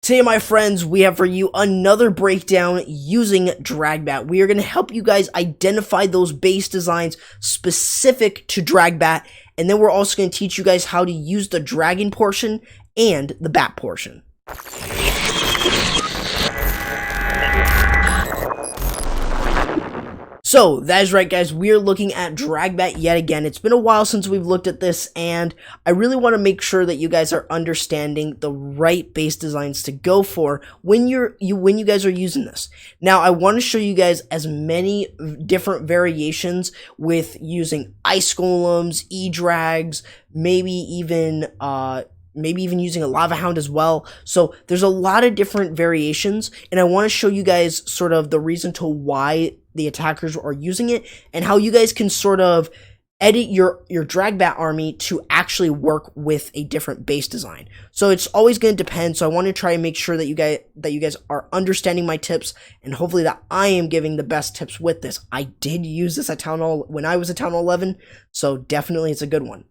Today, my friends, we have for you another breakdown using Dragbat. We are going to help you guys identify those base designs specific to Dragbat, and then we're also going to teach you guys how to use the dragon portion and the bat portion. So, that is right, guys. We are looking at Dragbat yet again. It's been a while since we've looked at this, and I really want to make sure that you guys are understanding the right base designs to go for when you guys are using this. Now, I want to show you guys as many different variations with using ice golems, e-drags, maybe even using a lava hound as well. So there's a lot of different variations, and I want to show you guys sort of the reason to why the attackers are using it and how you guys can sort of edit your Dragbat army to actually work with a different base design. So it's always going to depend. So I want to try and make sure that you guys are understanding my tips, and hopefully that I am giving the best tips with this. I did use this at Town Hall when I was at Town Hall 11, so definitely it's a good one.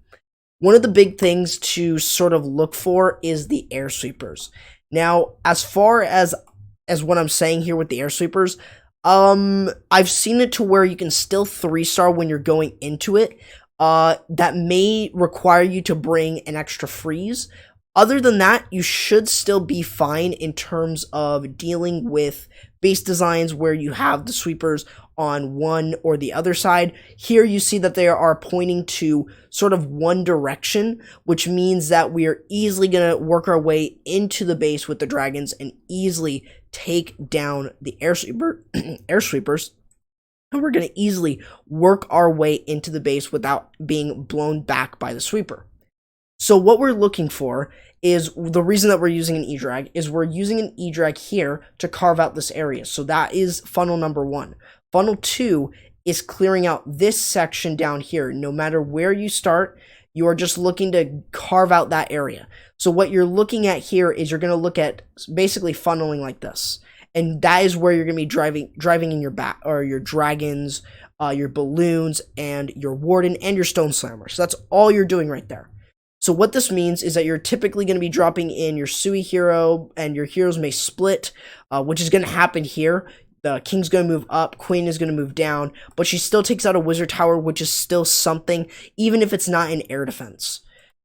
One of the big things to sort of look for is the air sweepers. Now, as far as what I'm saying here with the air sweepers, I've seen it to where you can still 3-star when you're going into it. That may require you to bring an extra freeze. Other than that, you should still be fine in terms of dealing with base designs where you have the sweepers on one or the other side. Here you see that they are pointing to sort of one direction, which means that we are easily going to work our way into the base with the dragons and easily take down the air sweepers. And we're going to easily work our way into the base without being blown back by the sweeper. So what we're looking for is, the reason that we're using an E-drag is we're using an E-drag here to carve out this area. So that is funnel number 1. Funnel 2 is clearing out this section down here. No matter where you start, you are just looking to carve out that area. So what you're looking at here is you're going to look at basically funneling like this. And that is where you're going to be driving in your bat or your dragons, your balloons, and your warden and your stone slammer. So that's all you're doing right there. So what this means is that you're typically going to be dropping in your Sui hero, and your heroes may split, which is going to happen here. The king's going to move up, queen is going to move down, but she still takes out a wizard tower, which is still something, even if it's not in air defense.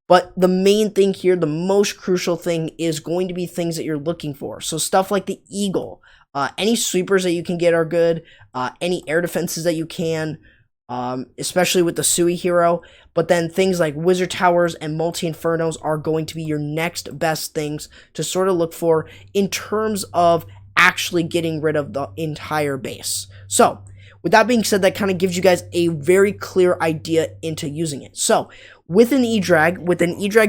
But the main thing here, the most crucial thing, is going to be things that you're looking for. So stuff like the eagle, any sweepers that you can get are good, any air defenses that you can, especially with the Sui hero. But then things like wizard towers and multi infernos are going to be your next best things to sort of look for in terms of actually getting rid of the entire base. So with that being said, that kind of gives you guys a very clear idea into using it. So with an E-drag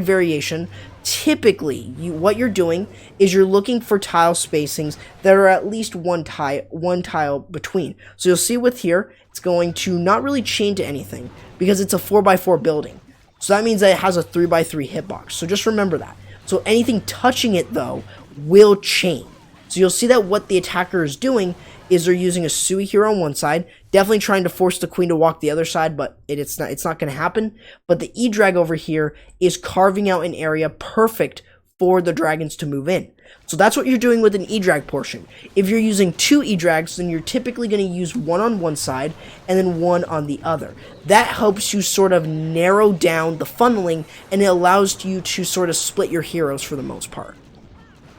variation, typically what you're doing is you're looking for tile spacings that are at least one tile between. So you'll see with here, it's going to not really chain to anything because it's a 4x4 building. So that means that it has a 3x3 hitbox. So just remember that. So anything touching it though will chain. So you'll see that what the attacker is doing is they're using a Sui hero on one side, definitely trying to force the queen to walk the other side, but it's not going to happen. But the E-drag over here is carving out an area perfect for the dragons to move in. So that's what you're doing with an E-drag portion. If you're using 2 E-drags, then you're typically going to use one on one side and then one on the other. That helps you sort of narrow down the funneling, and it allows you to sort of split your heroes for the most part.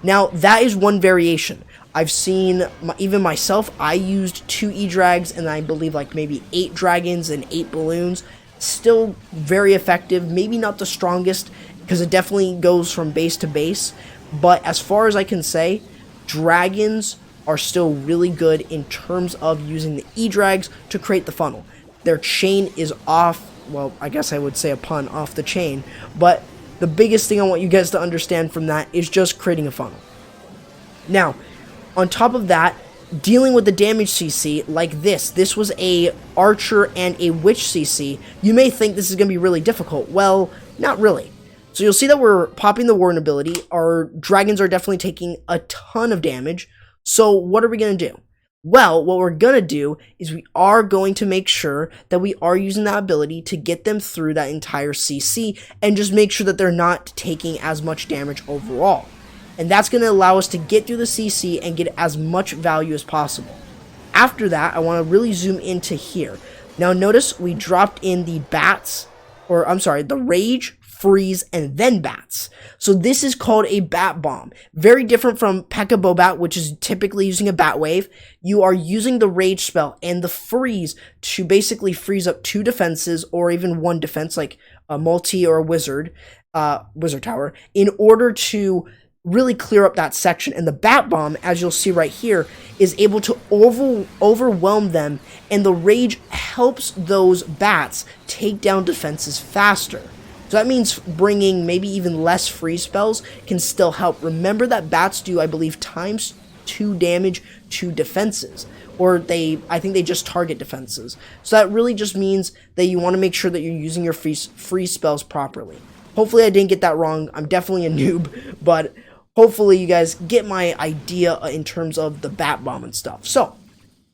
Now, that is one variation. I've seen, even myself, I used 2 E-drags and I believe like maybe 8 dragons and 8 balloons. Still very effective, maybe not the strongest because it definitely goes from base to base. But as far as I can say, dragons are still really good in terms of using the E-drags to create the funnel. Their chain is off, well, I guess I would say a pun, off the chain, but the biggest thing I want you guys to understand from that is just creating a funnel. Now, on top of that, dealing with the damage CC like this was a archer and a witch CC. You may think this is going to be really difficult. Well, not really. So you'll see that we're popping the warden ability. Our dragons are definitely taking a ton of damage. So what are we going to do? Well, what we're going to do is we are going to make sure that we are using that ability to get them through that entire CC and just make sure that they're not taking as much damage overall. and that's going to allow us to get through the CC and get as much value as possible. After that, I want to really zoom into here. Now notice we dropped in the bats, or I'm sorry, the rage, freeze, and then bats. So this is called a bat bomb. Very different from P.E.K.K.A. Bobat, which is typically using a bat wave. You are using the rage spell and the freeze to basically freeze up 2 defenses or even 1 defense, like a multi or a wizard tower, in order to really clear up that section. And the bat bomb, as you'll see right here, is able to overwhelm them, and the rage helps those bats take down defenses faster. So that means bringing maybe even less freeze spells can still help. Remember that bats do, I believe, ×2 damage to defenses, or I think they just target defenses. So that really just means that you want to make sure that you're using your freeze spells properly. Hopefully I didn't get that wrong. I'm definitely a noob, but hopefully you guys get my idea in terms of the bat bomb and stuff. So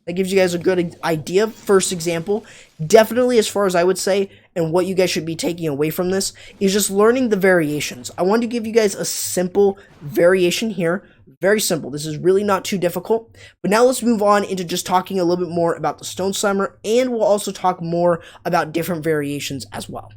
that gives you guys a good idea. First example, definitely as far as I would say, and what you guys should be taking away from this is just learning the variations. I wanted to give you guys a simple variation here. Very simple. This is really not too difficult. But now let's move on into just talking a little bit more about the Stone Slammer, and we'll also talk more about different variations as well.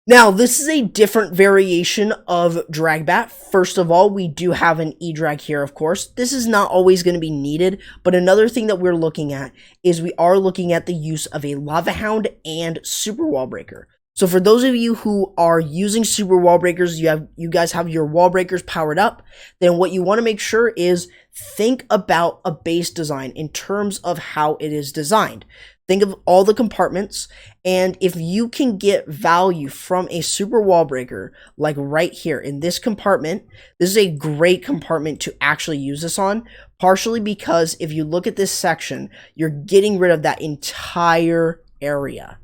Now, this is a different variation of Dragbat. First of all, we do have an E-Drag here, of course. This is not always going to be needed, but another thing that we're looking at is we are looking at the use of a Lava Hound and Super Wall Breaker. So for those of you who are using Super Wall Breakers, you guys have your Wall Breakers powered up, then what you want to make sure is think about a base design in terms of how it is designed. Think of all the compartments, and if you can get value from a super wall breaker, like right here in this compartment, this is a great compartment to actually use this on, partially because if you look at this section, you're getting rid of that entire area.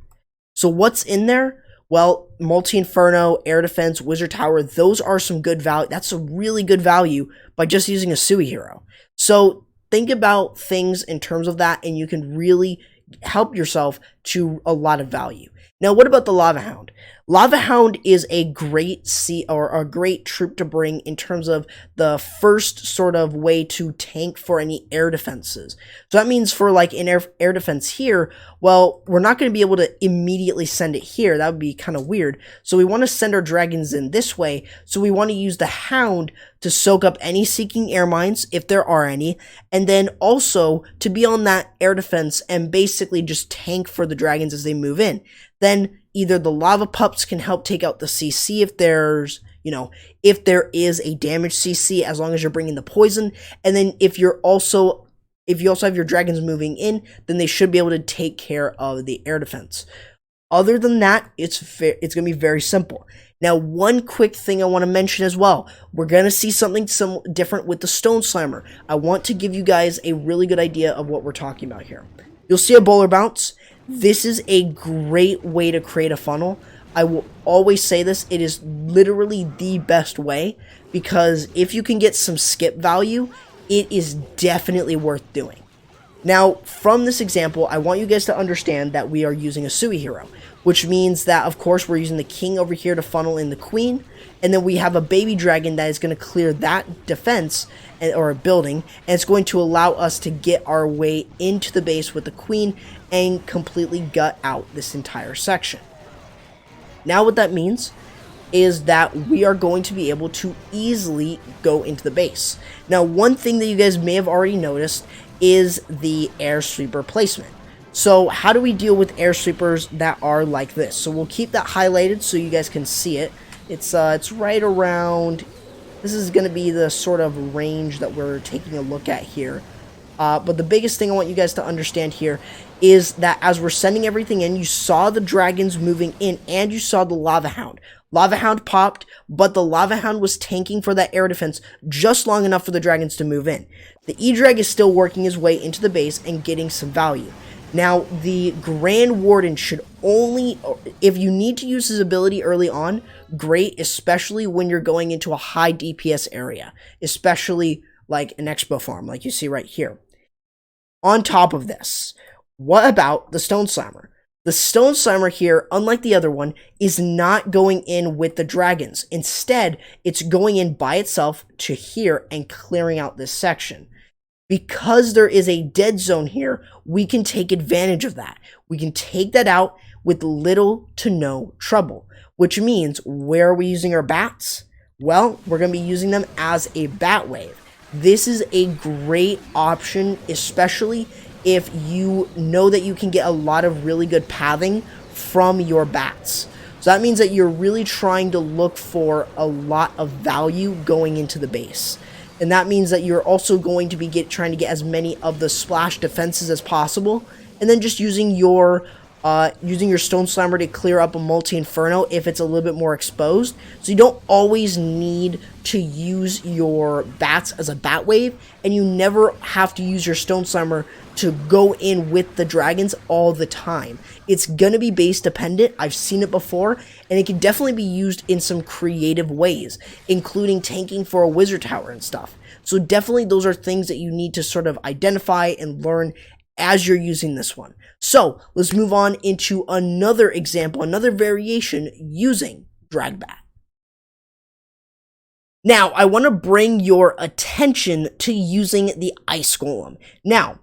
So what's in there? Well, Multi Inferno, Air Defense, Wizard Tower, those are some good value. That's a really good value by just using a Sui hero. So think about things in terms of that, and you can really help yourself to a lot of value. Now, what about the Lava Hound? Lava Hound is a great a great troop to bring in terms of the first sort of way to tank for any air defenses. So that means for like an air defense here, well, we're not going to be able to immediately send it here. That would be kind of weird. So we want to send our dragons in this way. So we want to use the Hound to soak up any seeking air mines, if there are any, and then also to be on that air defense and basically just tank for the dragons as they move in. Then either the lava pups can help take out the CC if there's, if there is a damaged CC, as long as you're bringing the poison. And then if you also have your dragons moving in, then they should be able to take care of the air defense. Other than that, it's going to be very simple. Now, one quick thing I want to mention as well. We're going to see something different with the Stone Slammer. I want to give you guys a really good idea of what we're talking about here. You'll see a bowler bounce. This is a great way to create a funnel. I will always say this. It is literally the best way, because if you can get some skip value, it is definitely worth doing. Now, from this example, I want you guys to understand that we are using a Sui hero, which means that, of course, we're using the king over here to funnel in the queen, and then we have a baby dragon that is going to clear that defense or a building, and it's going to allow us to get our way into the base with the queen and completely gut out this entire section. Now what that means is that we are going to be able to easily go into the base. Now, one thing that you guys may have already noticed is the air sweeper placement. So how do we deal with air sweepers that are like this? So we'll keep that highlighted so you guys can see it. It's right around, this is going to be the sort of range that we're taking a look at here. But the biggest thing I want you guys to understand here is that as we're sending everything in, you saw the dragons moving in and you saw the Lava Hound. Lava Hound popped, but the Lava Hound was tanking for that air defense just long enough for the dragons to move in. The E-Drag is still working his way into the base and getting some value. Now, the Grand Warden should only, if you need to use his ability early on, great, especially when you're going into a high DPS area, especially like an Expo farm, like you see right here. On top of this, what about the Stone Slammer? The Stone Slimer here, unlike the other one, is not going in with the dragons. Instead, it's going in by itself to here and clearing out this section. Because there is a dead zone here, we can take advantage of that. We can take that out with little to no trouble, which means where are we using our bats? Well, we're going to be using them as a bat wave. This is a great option, especially if you know that you can get a lot of really good pathing from your bats. So that means that you're really trying to look for a lot of value going into the base. And that means that you're also going to be trying to get as many of the splash defenses as possible, and then just using your Stone Slimer to clear up a Multi Inferno if it's a little bit more exposed. So you don't always need to use your bats as a bat wave, and you never have to use your Stone Slimer to go in with the dragons all the time. It's gonna be base dependent. I've seen it before, and it can definitely be used in some creative ways, including tanking for a wizard tower and stuff. So definitely those are things that you need to sort of identify and learn as you're using this one. So let's move on into another example, another variation using Dragbat. Now, I want to bring your attention to using the Ice Golem. Now,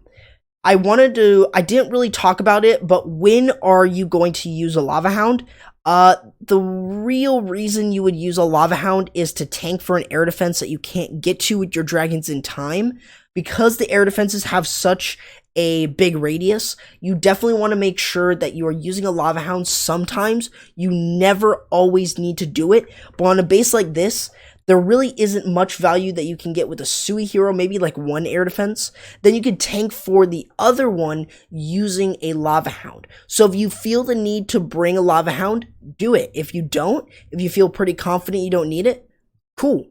I didn't really talk about it, but when are you going to use a Lava Hound? The real reason you would use a Lava Hound is to tank for an air defense that you can't get to with your dragons in time. Because the air defenses have such a big radius, you definitely want to make sure that you are using a Lava Hound sometimes. You never always need to do it, but on a base like this, there really isn't much value that you can get with a Sui hero, maybe like one air defense. Then you could tank for the other one using a Lava Hound. So if you feel the need to bring a Lava Hound, do it. If you don't, if you feel pretty confident you don't need it, cool.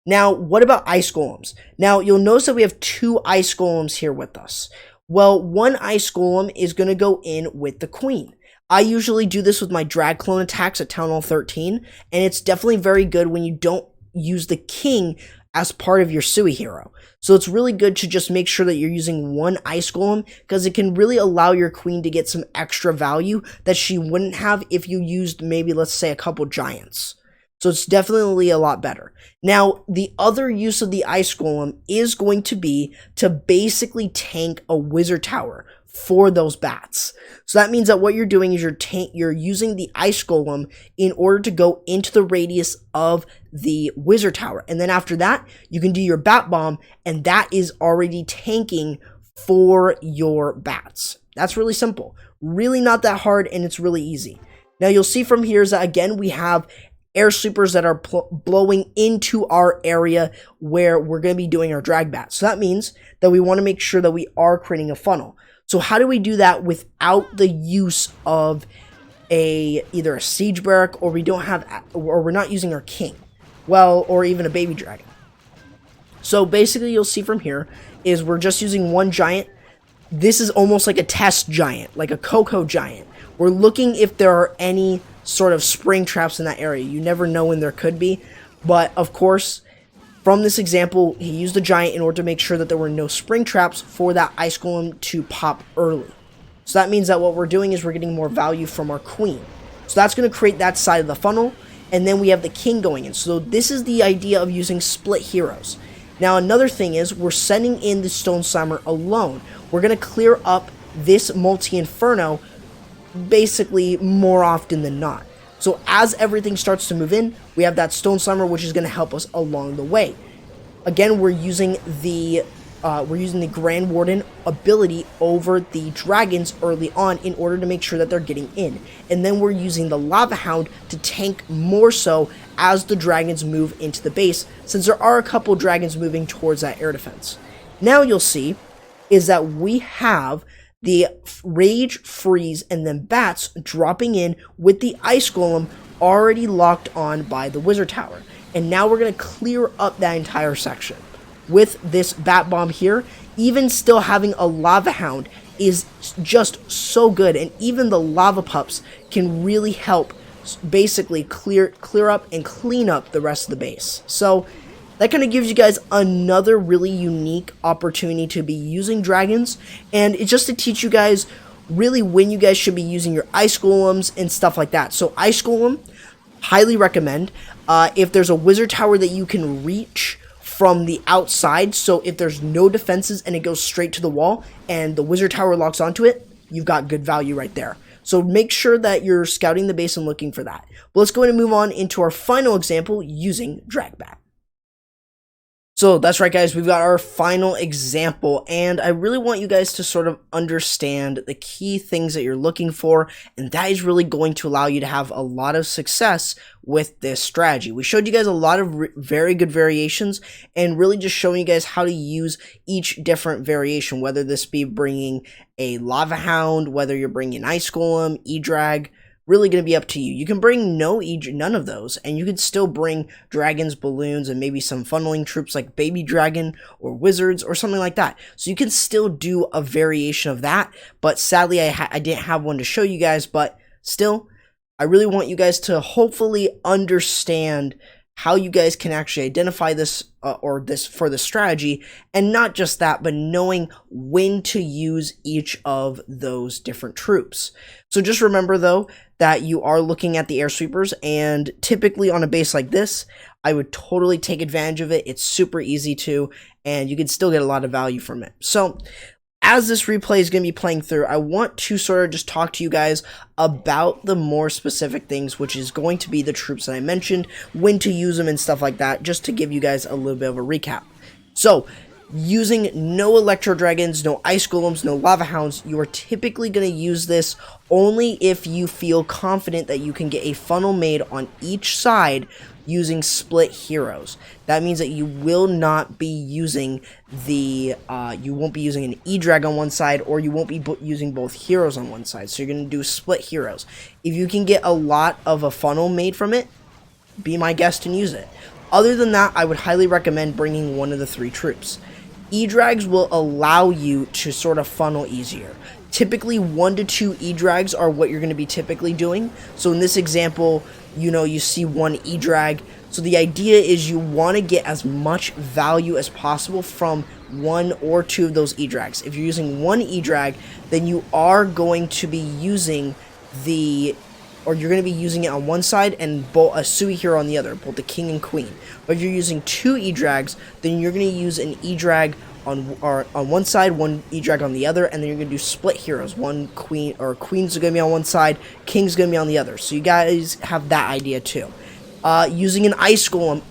Now, what about Ice Golems? Now, you'll notice that we have two Ice Golems here with us. Well, one Ice Golem is going to go in with the Queen. I usually do this with my drag clone attacks at Town Hall 13, and it's definitely very good when you don't use the King as part of your Sui hero. So it's really good to just make sure that you're using one Ice Golem, because it can really allow your Queen to get some extra value that she wouldn't have if you used maybe, let's say, a couple Giants. So it's definitely a lot better. Now, the other use of the Ice Golem is going to be to basically tank a wizard tower for those bats. So that means that what you're doing is you're using the Ice Golem in order to go into the radius of the wizard tower. And then after that, you can do your bat bomb, and that is already tanking for your bats. That's really simple. Really not that hard, and it's really easy. Now, you'll see from here is that, again, we have air sweepers that are blowing into our area where we're going to be doing our Dragbat. So that means that we want to make sure that we are creating a funnel. So how do we do that without the use of either a siege barrack, or we're not using our king? Well, or even a baby dragon. So basically you'll see from here is we're just using one giant. This is almost like a test giant, like a Coco giant. We're looking if there are any sort of spring traps in that area. You never know when there could be, but of course, from this example, he used a giant in order to make sure that there were no spring traps for that Ice Golem to pop early. So that means that what we're doing is we're getting more value from our Queen. So that's going to create that side of the funnel, and then we have the King going in. So this is the idea of using split heroes. Now, another thing is we're sending in the Stone Slimer alone. We're going to clear up this Multi Inferno basically more often than not. So as everything starts to move in, we have that Stone Slimer, which is going to help us along the way. Again, we're using the Grand Warden ability over the dragons early on in order to make sure that they're getting in. And then we're using the Lava Hound to tank more so as the dragons move into the base, since there are a couple dragons moving towards that air defense. Now you'll see is that we have the Rage, Freeze, and then Bats dropping in with the Ice Golem already locked on by the Wizard Tower. And now we're going to clear up that entire section. With this Bat Bomb here, even still having a Lava Hound is just so good. And even the Lava Pups can really help basically clear up and clean up the rest of the base. So that kind of gives you guys another really unique opportunity to be using dragons, and it's just to teach you guys really when you guys should be using your ice golems and stuff like that. So ice golem, highly recommend. If there's a wizard tower that you can reach from the outside, so if there's no defenses and it goes straight to the wall and the wizard tower locks onto it, you've got good value right there. So make sure that you're scouting the base and looking for that. But let's go ahead and move on into our final example using Dragbat. So that's right, guys, we've got our final example, and I really want you guys to sort of understand the key things that you're looking for, and that is really going to allow you to have a lot of success with this strategy. We showed you guys a lot of very good variations, and really just showing you guys how to use each different variation, whether this be bringing a Lava Hound, whether you're bringing Ice Golem, E-Drag. Really going to be up to you. You can bring none of those, and you could still bring dragons, balloons, and maybe some funneling troops like baby dragon or wizards or something like that. So you can still do a variation of that, but sadly I didn't have one to show you guys, but still, I really want you guys to hopefully understand how you guys can actually identify this for the strategy, and not just that, but knowing when to use each of those different troops. So just remember though that you are looking at the air sweepers, and typically on a base like this, I would totally take advantage of it. It's super easy to, and you can still get a lot of value from it. So as this replay is going to be playing through, I want to sort of just talk to you guys about the more specific things, which is going to be the troops that I mentioned, when to use them and stuff like that, just to give you guys a little bit of a recap. So, using no Electro Dragons, no Ice Golems, no Lava Hounds, you are typically going to use this only if you feel confident that you can get a funnel made on each side using split heroes. That means that you will not be using you won't be using an E-Drag on one side, or you won't be using both heroes on one side. So you're going to do split heroes. If you can get a lot of a funnel made from it, be my guest and use it. Other than that, I would highly recommend bringing one of the 3 troops. E-Drags will allow you to sort of funnel easier. Typically 1 to 2 E-Drags are what you're going to be typically doing. So in this example, you see 1 E-Drag. So the idea is you want to get as much value as possible from 1 or 2 of those E-Drags. If you're using 1 E-Drag, then you are going to be using you're going to be using it on one side and both a Sui hero on the other, both the king and queen. But if you're using 2 E-Drags, then you're going to use an E-Drag on one side, 1 E-Drag on the other, and then you're going to do split heroes. One queen, or queens are going to be on one side, king's going to be on the other. So you guys have that idea too. Using an Ice Golem,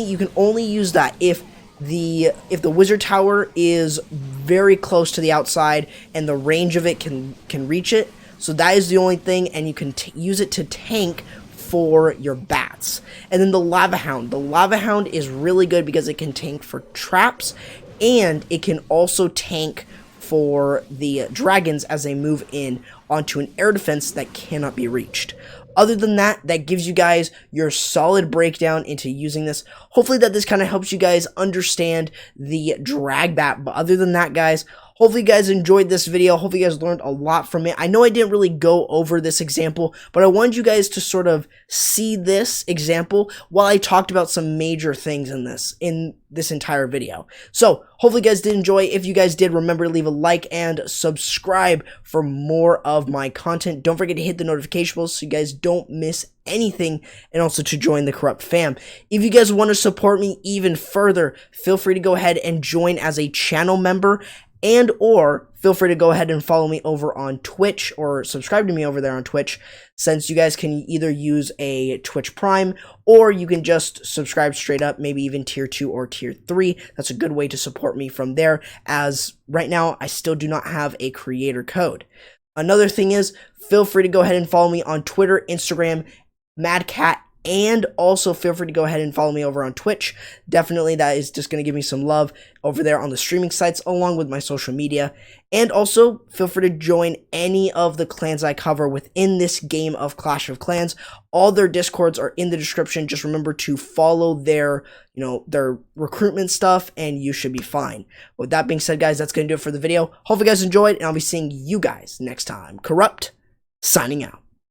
you can only use that if the wizard tower is very close to the outside and the range of it can reach it. So that is the only thing, and you can use it to tank for your bats. And then the Lava Hound. The Lava Hound is really good because it can tank for traps, and it can also tank for the dragons as they move in onto an air defense that cannot be reached. Other than that, that gives you guys your solid breakdown into using this. Hopefully that this kind of helps you guys understand the Dragbat. But other than that, guys, hopefully you guys enjoyed this video. Hopefully you guys learned a lot from it. I know I didn't really go over this example, but I wanted you guys to sort of see this example while I talked about some major things in this entire video. So hopefully you guys did enjoy. If you guys did, remember to leave a like and subscribe for more of my content. Don't forget to hit the notification bell so you guys don't miss anything, and also to join the Corrupt fam. If you guys want to support me even further, feel free to go ahead and join as a channel member, and or feel free to go ahead and follow me over on Twitch, or subscribe to me over there on Twitch, since you guys can either use a Twitch Prime, or you can just subscribe straight up, maybe even tier 2 or tier 3. That's a good way to support me from there, as right now I still do not have a creator code. Another thing is, feel free to go ahead and follow me on Twitter, Instagram, MadCat, and also feel free to go ahead and follow me over on Twitch. Definitely, that is just going to give me some love over there on the streaming sites, along with my social media. And also, feel free to join any of the clans I cover within this game of Clash of Clans. All their Discords are in the description. Just remember to follow their recruitment stuff, and you should be fine. With that being said, guys, that's going to do it for the video. Hope you guys enjoyed, and I'll be seeing you guys next time. Corrupt, signing out.